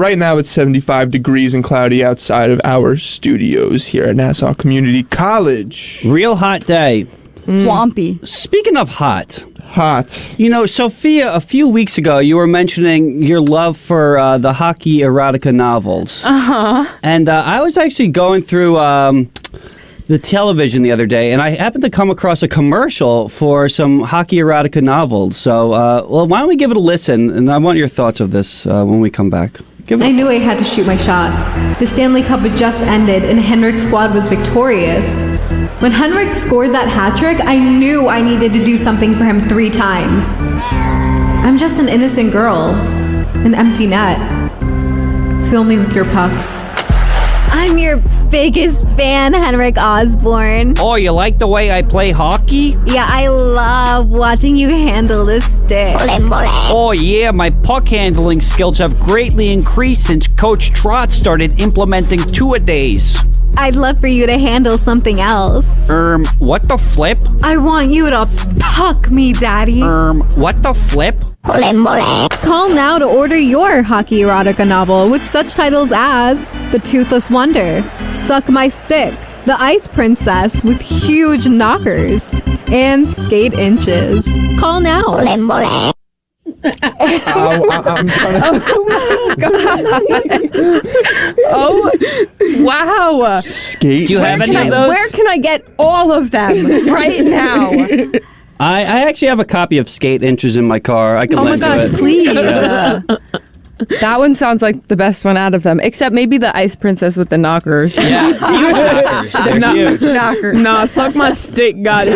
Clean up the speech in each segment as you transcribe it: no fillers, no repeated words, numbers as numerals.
right now it's 75 degrees and cloudy outside of our studios here at Nassau Community College. Real hot day. Swampy. Speaking of hot. Hot. You know, Sophia, a few weeks ago, you were mentioning your love for the Hockey Erotica novels. Uh-huh. And I was actually going through the television the other day, and I happened to come across a commercial for some Hockey Erotica novels. So, well, why don't we give it a listen? And I want your thoughts of this when we come back. I knew I had to shoot my shot. The Stanley Cup had just ended, and Henrik's squad was victorious. When Henrik scored that hat trick, I knew I needed to do something for him 3 times. I'm just an innocent girl. An empty net. Fill me with your pucks. I'm your biggest fan, Henrik Osborne. Oh, you like the way I play hockey? Yeah, I love watching you handle the stick. Oh, yeah, my puck handling skills have greatly increased since Coach Trot started implementing two-a-days. I'd love for you to handle something else. What the flip? I want you to puck me, Daddy. What the flip? Call now to order your Hockey Erotica novel with such titles as The Toothless Wonder, Suck My Stick, The Ice Princess with Huge Knockers, and Skate Inches. Call now. I'm trying to... Oh, wow. Skate. Do you have any of those? Where can I get all of them right now? I actually have a copy of Skate Inches in my car. I can Oh my lend you gosh, it. please. That one sounds like the best one out of them, except maybe the Ice Princess with the knockers. Yeah, huge knockers. They're huge. Knockers. Nah, suck my stick, got it.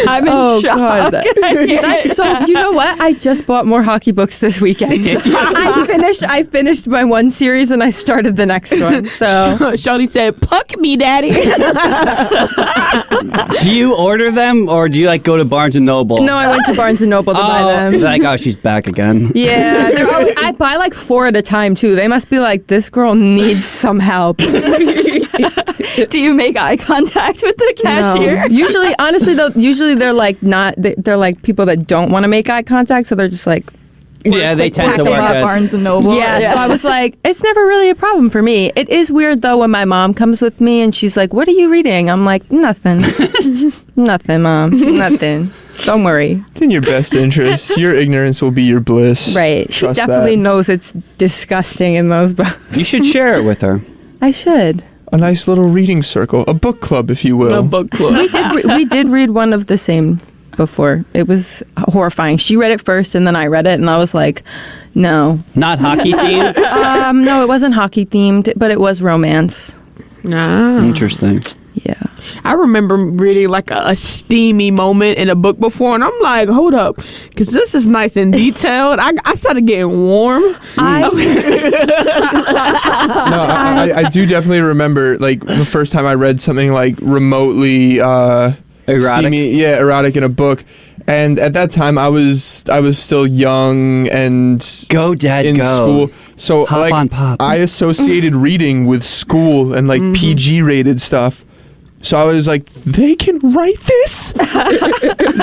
I'm in shock. That's so. You know what? I just bought more hockey books this weekend. I finished my one series and I started the next one. So Shawty said, "Puck me, daddy." Do you order them or do you like go to Barnes and Noble? no, I went to Barnes and Noble to buy them. Like, oh, she's back again. Yeah, I buy like 4 at a time too. They must be like, this girl needs some help. Do you make eye contact with the cashier? No. Usually, honestly, though, they're like not. They're like people that don't want to make eye contact, so they're just like. Yeah, they tend to work at Barnes and Noble. Yeah, so I was like, it's never really a problem for me. It is weird though when my mom comes with me and she's like, "What are you reading?" I'm like, "Nothing, nothing, Mom, nothing. Don't worry." It's in your best interest. Your ignorance will be your bliss. Right? She Trust definitely that. knows it's disgusting in those books. You should share it with her. I should. A nice little reading circle, a book club, if you will. A book club. We did read one of the same before. It was horrifying. She read it first and then I read it and I was like, no. Not hockey themed? No, it wasn't hockey themed, but it was romance. Nah. Interesting. Yeah. I remember reading like a steamy moment in a book before, and I'm like, hold up, because this is nice and detailed. I started getting warm. I do definitely remember like the first time I read something like remotely Erotic? steamy, erotic in a book. And at that time, I was still young and Go, Dad, in go. school. So Hop like on pop. I associated reading with school and like PG rated stuff. So I was like, they can write this?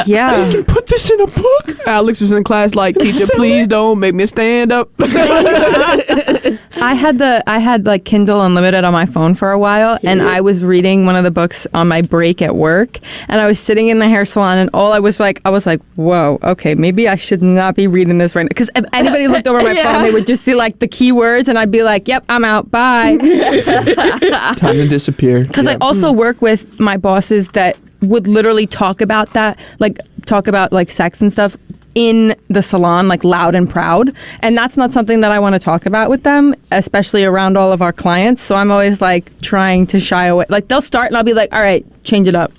Yeah. They can put this in a book? Alex was in class like, teacher, please don't make me stand up. I had like Kindle Unlimited on my phone for a while, and I was reading one of the books on my break at work, and I was sitting in the hair salon, and I was like, whoa, okay, maybe I should not be reading this right now. Because if anybody looked over my phone, they would just see like the keywords, and I'd be like, yep, I'm out, bye. Time to disappear. Because I also work with my bosses that would literally talk about sex and stuff in the salon, like loud and proud. And that's not something that I want to talk about with them, especially around all of our clients. So I'm always like trying to shy away. Like they'll start and I'll be like, all right, change it up.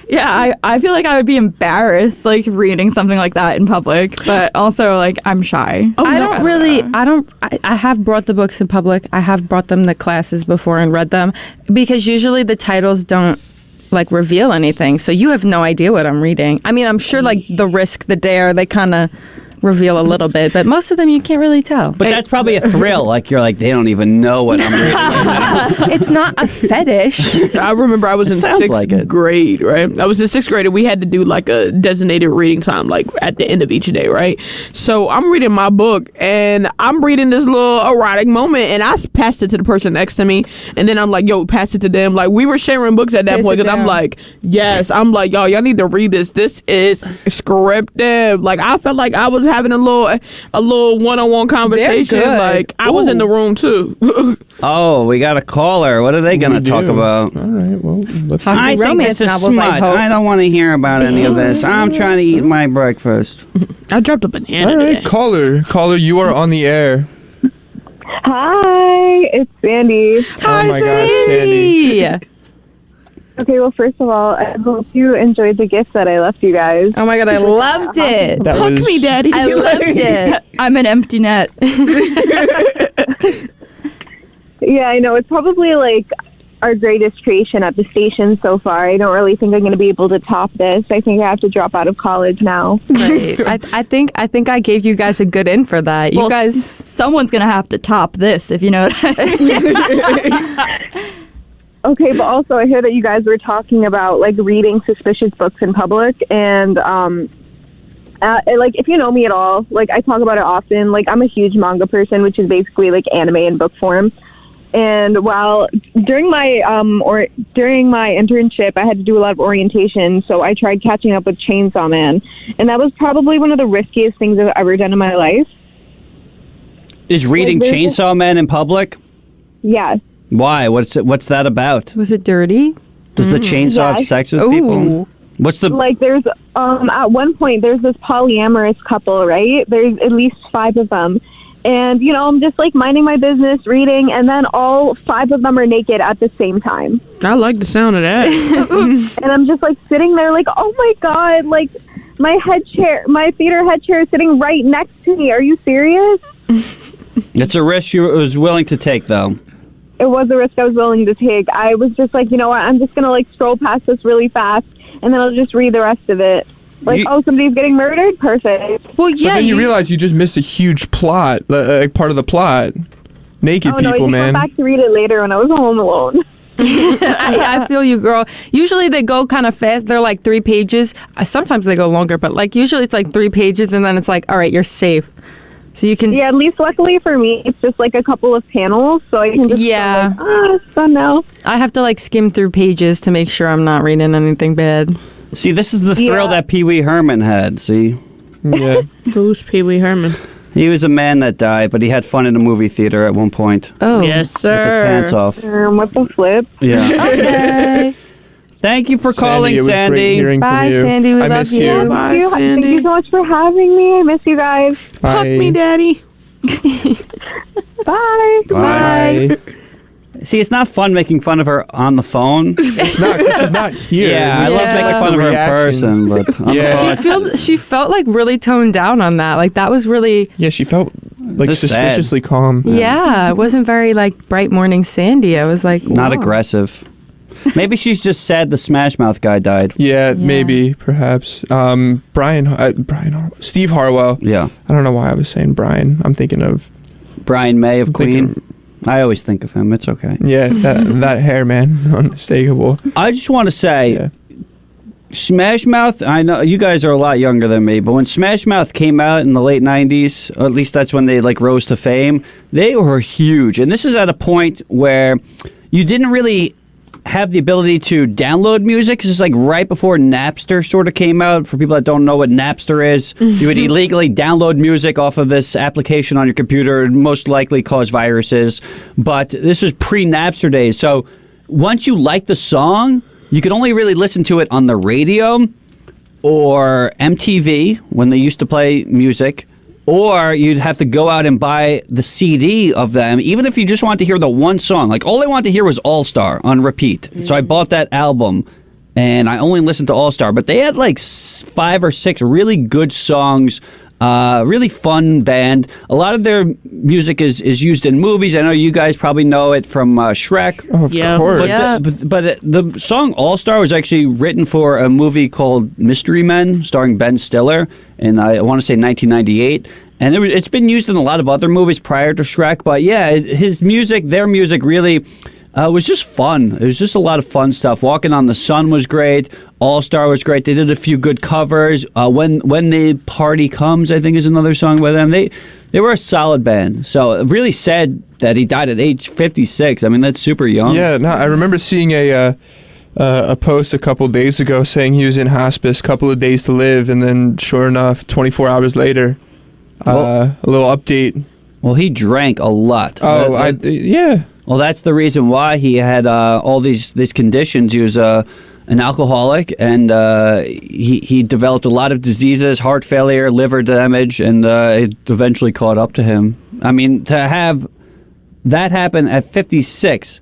Yeah, I feel like I would be embarrassed like reading something like that in public, but also like I'm shy. I have brought the books in public. I have brought them to classes before and read them because usually the titles don't like reveal anything. So you have no idea what I'm reading. I mean, I'm sure like The Risk, The Dare, they kind of reveal a little bit, but most of them you can't really tell. But that's probably a thrill. Like you're like, they don't even know what I'm reading right now. It's not a fetish. I remember I was in sounds sixth like it. grade, right? I was in sixth grade and we had to do like a designated reading time, like at the end of each day, right? So I'm reading my book and I'm reading this little erotic moment and I passed it to the person next to me and then I'm like, yo, pass it to them. Like we were sharing books at that Pass point it because I'm down. like, yes. I'm like, y'all need to read this. This is scripted. Like I felt like I was having a little one-on-one conversation. good. Like I was in the room too. Oh, we got a caller. What are they going to talk about? All right, well, let's Hockey I think romance this is novels, I smut. hope. I don't want to hear about any of this. I'm trying to eat my breakfast. I dropped a banana All right, today. caller, you are on the air. Hi, it's Sandy. Oh my gosh, Sandy. Yeah. Okay, well, first of all, I hope you enjoyed the gift that I left you guys. Oh my god, I loved it. That Fuck was me, daddy. I loved it. I'm an empty net. Yeah, I know. It's probably like our greatest creation at the station so far. I don't really think I'm going to be able to top this. I think I have to drop out of college now. Right. I think I gave you guys a good in for that. You Well, guys. someone's gonna have to top this, if you know what I mean. Okay, but also I hear that you guys were talking about like reading suspicious books in public, and like if you know me at all, like I talk about it often. Like I'm a huge manga person, which is basically like anime in book form. And while during my internship, I had to do a lot of orientation, so I tried catching up with Chainsaw Man, and that was probably one of the riskiest things I've ever done in my life. Is reading Like, there's Chainsaw Man in public? Yes. Why? What's that about? Was it dirty? Does the chainsaw have Yes. sex with Ooh. people? What's the... Like there's at one point there's this polyamorous couple, right? There's at least 5 of them. And you know, I'm just like minding my business, reading, and then all 5 of them are naked at the same time. I like the sound of that. And I'm just like sitting there like, "Oh my god, like my theater head chair is sitting right next to me. Are you serious?" It's a risk you was willing to take, though. It was a risk I was willing to take. I was just like, you know what, I'm just gonna like scroll past this really fast and then I'll just read the rest of it. Like, oh, somebody's getting murdered? Perfect. Well, But yeah. then you realize you just missed a huge plot, like part of the plot. Naked Oh no, I people, just man. went back to read it later when I was home alone. I feel you, girl. Usually they go kind of fast. They're like 3 pages. Sometimes they go longer, but like usually it's like 3 pages, and then it's like, all right, you're safe. So you can. Yeah, at least luckily for me, it's just like a couple of panels, so I can just Yeah. go like, it's done now. I have to like skim through pages to make sure I'm not reading anything bad. See, this is the thrill Yeah. that Pee Wee Herman had, see? Yeah. Who's Pee Wee Herman? He was a man that died, but he had fun in a movie theater at one point. Oh. Yes, With his pants sir. off. What the flip? Yeah. Okay. Thank you for calling, Sandy, it was great Sandy. hearing Bye, from you. Sandy. We I love miss you. you. Bye, Thank you Sandy. so much for having me. I miss you guys. Fuck me, Bye. daddy. Bye. Bye. See, it's not fun making fun of her on the phone. It's not, 'cause she's not here. Yeah, I We love like making the fun of her in reactions. person, but on Yeah. the phone, She felt like really toned down on that. Like that was really. Yeah, she felt like That's sad. suspiciously calm. Yeah, it wasn't very like bright morning Sandy. I was like, not wow. aggressive. Maybe she's just sad the Smash Mouth guy died. Yeah, maybe, perhaps. Steve Harwell. Yeah. I don't know why I was saying Brian. I'm thinking of, Brian May of I'm Queen. thinking- I always think of him. It's okay. yeah, that hair, man. Unmistakable. I just want to say, Yeah. Smash Mouth, I know you guys are a lot younger than me, but when Smash Mouth came out in the late 90s, or at least that's when they like rose to fame, they were huge. And this is at a point where you didn't really have the ability to download music. This is like right before Napster sort of came out. For people that don't know what Napster is, you would illegally download music off of this application on your computer, and most likely cause viruses. But this was pre-Napster days. So once you liked the song, you could only really listen to it on the radio or MTV when they used to play music, or you'd have to go out and buy the CD of them, even if you just wanted to hear the one song. Like, all I wanted to hear was All Star on repeat. So I bought that album, and I only listened to All Star. But they had like 5 or 6 really good songs Really fun band. A lot of their music is used in movies. I know you guys probably know it from Shrek. Oh, of Yeah. course. But, Yeah. but the song All Star was actually written for a movie called Mystery Men, starring Ben Stiller, in I want to say 1998. And it's been used in a lot of other movies prior to Shrek. But yeah, their music really was just fun. It was just a lot of fun stuff. Walking on the Sun was great. All Star was great. They did a few good covers. When the Party Comes, I think, is another song by them. They were a solid band. So really sad that he died at age 56. I mean, that's super young. Yeah, no, I remember seeing a post a couple days ago saying he was in hospice, couple of days to live, and then sure enough, 24 hours later, a little update. Well, he drank a lot. Oh, yeah. Well, that's the reason why he had all these conditions. He was an alcoholic, and he developed a lot of diseases, heart failure, liver damage, and it eventually caught up to him. I mean, to have that happen at 56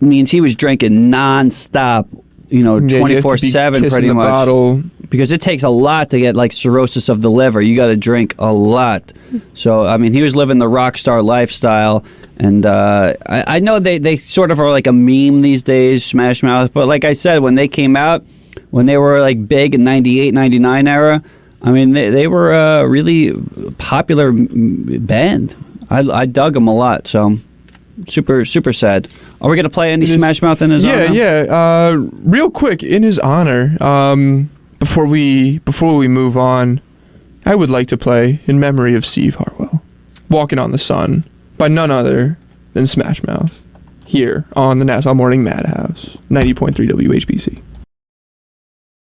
means he was drinking nonstop, Yeah, you have to be 24/7 kissing pretty the much. bottle. Because it takes a lot to get like cirrhosis of the liver. You got to drink a lot. So, I mean, he was living the rock star lifestyle. And I know they sort of are like a meme these days, Smash Mouth. But like I said, when they came out, when they were like big in 98, 99 era, I mean, they were a really popular band. I dug them a lot. So, super, super sad. Are we going to play any Smash Mouth in his honor? Yeah. Real quick, in his honor, before we move on, I would like to play in memory of Steve Harwell, "Walking on the Sun" by none other than Smash Mouth, here on the Nassau Morning Madhouse, 90.3 WHBC.